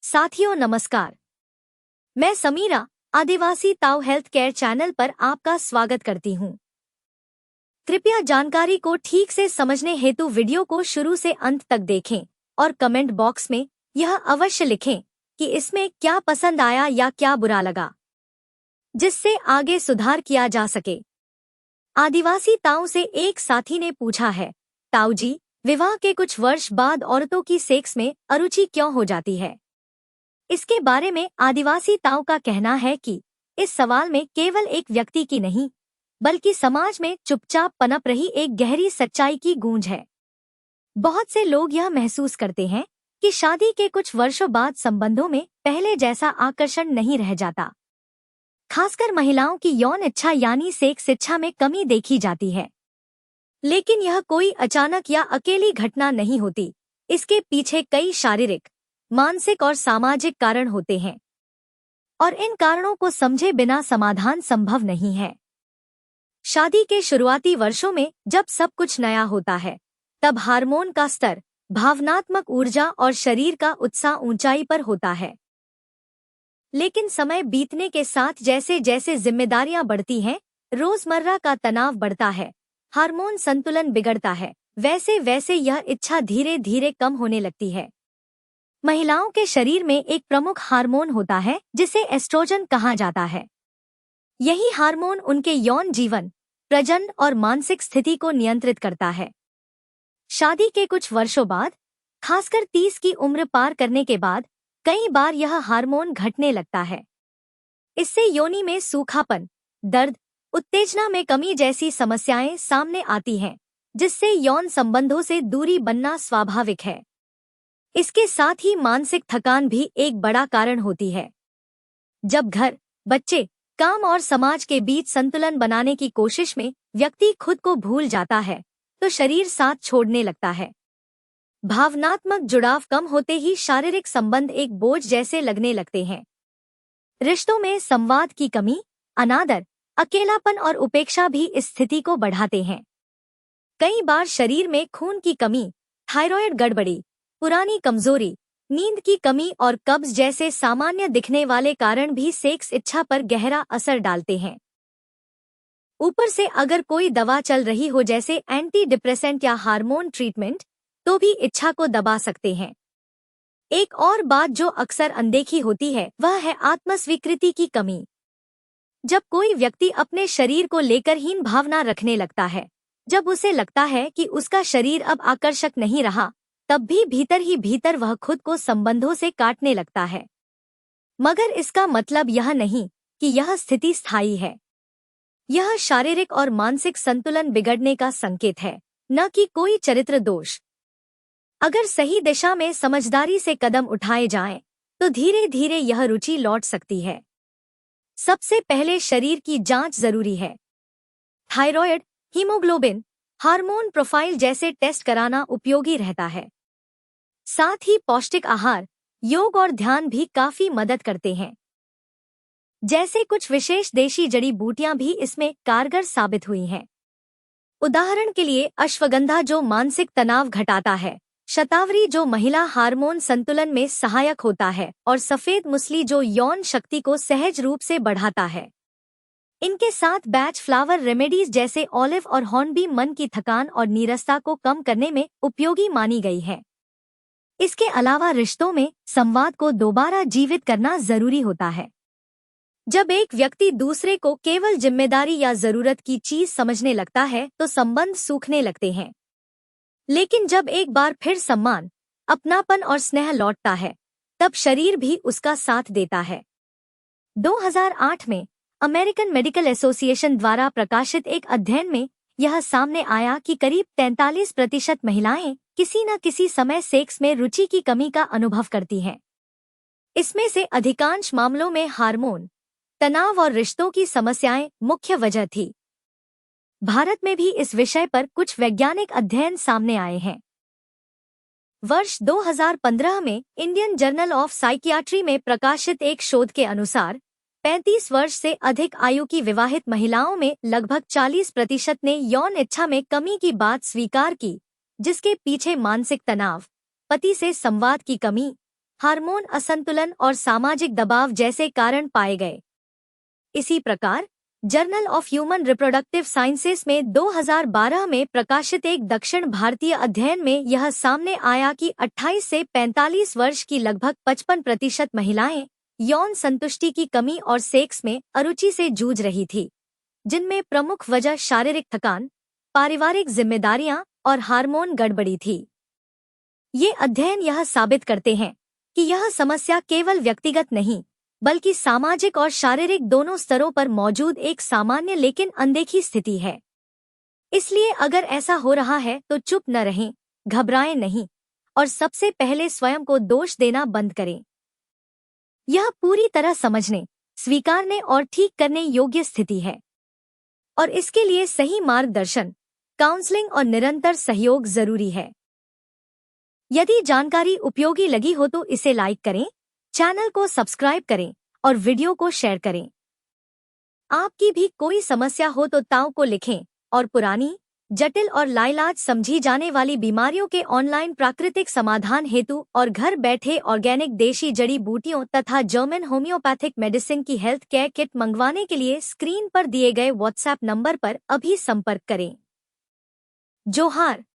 साथियों नमस्कार। मैं समीरा आदिवासी ताऊ हेल्थ केयर चैनल पर आपका स्वागत करती हूँ। कृपया जानकारी को ठीक से समझने हेतु वीडियो को शुरू से अंत तक देखें और कमेंट बॉक्स में यह अवश्य लिखें कि इसमें क्या पसंद आया या क्या बुरा लगा, जिससे आगे सुधार किया जा सके। आदिवासी ताऊ से एक साथी ने पूछा है, ताऊ जी, विवाह के कुछ वर्ष बाद औरतों की सेक्स में अरुचि क्यों हो जाती है? इसके बारे में आदिवासी ताऊ का कहना है कि इस सवाल में केवल एक व्यक्ति की नहीं, बल्कि समाज में चुपचाप पनप रही एक गहरी सच्चाई की गूंज है। बहुत से लोग यह महसूस करते हैं कि शादी के कुछ वर्षों बाद संबंधों में पहले जैसा आकर्षण नहीं रह जाता। खासकर महिलाओं की यौन इच्छा यानी सेक्स इच्छा में कमी देखी जाती है। लेकिन यह कोई अचानक या अकेली घटना नहीं होती। इसके पीछे कई शारीरिक, मानसिक और सामाजिक कारण होते हैं और इन कारणों को समझे बिना समाधान संभव नहीं है। शादी के शुरुआती वर्षों में जब सब कुछ नया होता है, तब हार्मोन का स्तर, भावनात्मक ऊर्जा और शरीर का उत्साह ऊंचाई पर होता है। लेकिन समय बीतने के साथ जैसे जैसे जिम्मेदारियां बढ़ती हैं, रोजमर्रा का तनाव बढ़ता है, हार्मोन संतुलन बिगड़ता है, वैसे वैसे यह इच्छा धीरे धीरे कम होने लगती है। महिलाओं के शरीर में एक प्रमुख हार्मोन होता है जिसे एस्ट्रोजन कहा जाता है। यही हार्मोन उनके यौन जीवन, प्रजनन और मानसिक स्थिति को नियंत्रित करता है। शादी के कुछ वर्षों बाद, खासकर 30 की उम्र पार करने के बाद, कई बार यह हार्मोन घटने लगता है। इससे योनि में सूखापन, दर्द, उत्तेजना में कमी जैसी समस्याएं सामने आती हैं, जिससे यौन संबंधों से दूरी बनना स्वाभाविक है। इसके साथ ही मानसिक थकान भी एक बड़ा कारण होती है। जब घर, बच्चे, काम और समाज के बीच संतुलन बनाने की कोशिश में व्यक्ति खुद को भूल जाता है, तो शरीर साथ छोड़ने लगता है। भावनात्मक जुड़ाव कम होते ही शारीरिक संबंध एक बोझ जैसे लगने लगते हैं। रिश्तों में संवाद की कमी, अनादर, अकेलापन और उपेक्षा भी इस स्थिति को बढ़ाते हैं। कई बार शरीर में खून की कमी, थायराइड गड़बड़ी, पुरानी कमजोरी, नींद की कमी और कब्ज जैसे सामान्य दिखने वाले कारण भी सेक्स इच्छा पर गहरा असर डालते हैं। ऊपर से अगर कोई दवा चल रही हो जैसे एंटी डिप्रेसेंट या हार्मोन ट्रीटमेंट, तो भी इच्छा को दबा सकते हैं। एक और बात जो अक्सर अनदेखी होती है वह है आत्मस्वीकृति की कमी। जब कोई व्यक्ति अपने शरीर को लेकर हीन भावना रखने लगता है, जब उसे लगता है कि उसका शरीर अब आकर्षक नहीं रहा, तब भी भीतर ही भीतर वह खुद को संबंधों से काटने लगता है। मगर इसका मतलब यह नहीं कि यह स्थिति स्थायी है। यह शारीरिक और मानसिक संतुलन बिगड़ने का संकेत है, न कि कोई चरित्र दोष। अगर सही दिशा में समझदारी से कदम उठाए जाएं, तो धीरे धीरे यह रुचि लौट सकती है। सबसे पहले शरीर की जांच जरूरी है। थायराइड, हीमोग्लोबिन, हार्मोन प्रोफाइल जैसे टेस्ट कराना उपयोगी रहता है। साथ ही पौष्टिक आहार, योग और ध्यान भी काफी मदद करते हैं। जैसे कुछ विशेष देशी जड़ी बूटियां भी इसमें कारगर साबित हुई हैं। उदाहरण के लिए अश्वगंधा जो मानसिक तनाव घटाता है, शतावरी जो महिला हार्मोन संतुलन में सहायक होता है और सफेद मुसली जो यौन शक्ति को सहज रूप से बढ़ाता है। इनके साथ बैच फ्लावर रेमेडीज जैसे ऑलिव और हॉर्नबी मन की थकान और नीरसता को कम करने में उपयोगी मानी गई है। इसके अलावा रिश्तों में संवाद को दोबारा जीवित करना जरूरी होता है। जब एक व्यक्ति दूसरे को केवल जिम्मेदारी या जरूरत की चीज समझने लगता है, तो संबंध सूखने लगते हैं। लेकिन जब एक बार फिर सम्मान, अपनापन और स्नेह लौटता है, तब शरीर भी उसका साथ देता है। 2008 में अमेरिकन मेडिकल एसोसिएशन द्वारा प्रकाशित एक अध्ययन में यह सामने आया कि करीब 43% महिलाएं किसी न किसी समय सेक्स में रुचि की कमी का अनुभव करती हैं। इसमें से अधिकांश मामलों में हार्मोन, तनाव और रिश्तों की समस्याएं मुख्य वजह थी। भारत में भी इस विषय पर कुछ वैज्ञानिक अध्ययन सामने आए हैं। वर्ष 2015 में इंडियन जर्नल ऑफ साइकियाट्री में प्रकाशित एक शोध के अनुसार 35 वर्ष से अधिक आयु की विवाहित महिलाओं में लगभग 40% ने यौन इच्छा में कमी की बात स्वीकार की, जिसके पीछे मानसिक तनाव, पति से संवाद की कमी, हार्मोन असंतुलन और सामाजिक दबाव जैसे कारण पाए गए। इसी प्रकार journal of human reproductive sciences में 2012 में प्रकाशित एक दक्षिण भारतीय अध्ययन में यह सामने आया कि 28 से 45 वर्ष की लगभग 55% महिलाएं यौन संतुष्टि की कमी और सेक्स में अरुचि से जूझ रही थी, जिनमें प्रमुख वजह शारीरिक थकान, पारिवारिक जिम्मेदारियां और हार्मोन गड़बड़ी थी। ये अध्ययन यह साबित करते हैं कि यह समस्या केवल व्यक्तिगत नहीं बल्कि सामाजिक और शारीरिक दोनों स्तरों पर मौजूद एक सामान्य लेकिन अनदेखी स्थिति है। इसलिए अगर ऐसा हो रहा है तो चुप न रहें, घबराएं नहीं और सबसे पहले स्वयं को दोष देना बंद करें। यह पूरी तरह समझने, स्वीकारने और ठीक करने योग्य स्थिति है और इसके लिए सही मार्गदर्शन, काउंसलिंग और निरंतर सहयोग जरूरी है। यदि जानकारी उपयोगी लगी हो तो इसे लाइक करें, चैनल को सब्सक्राइब करें और वीडियो को शेयर करें। आपकी भी कोई समस्या हो तो ताऊ को लिखें और पुरानी, जटिल और लाइलाज समझी जाने वाली बीमारियों के ऑनलाइन प्राकृतिक समाधान हेतु और घर बैठे ऑर्गेनिक देशी जड़ी बूटियों तथा जर्मन होम्योपैथिक मेडिसिन की हेल्थ केयर किट मंगवाने के लिए स्क्रीन पर दिए गए व्हाट्सएप नंबर पर अभी संपर्क करें। जोहार।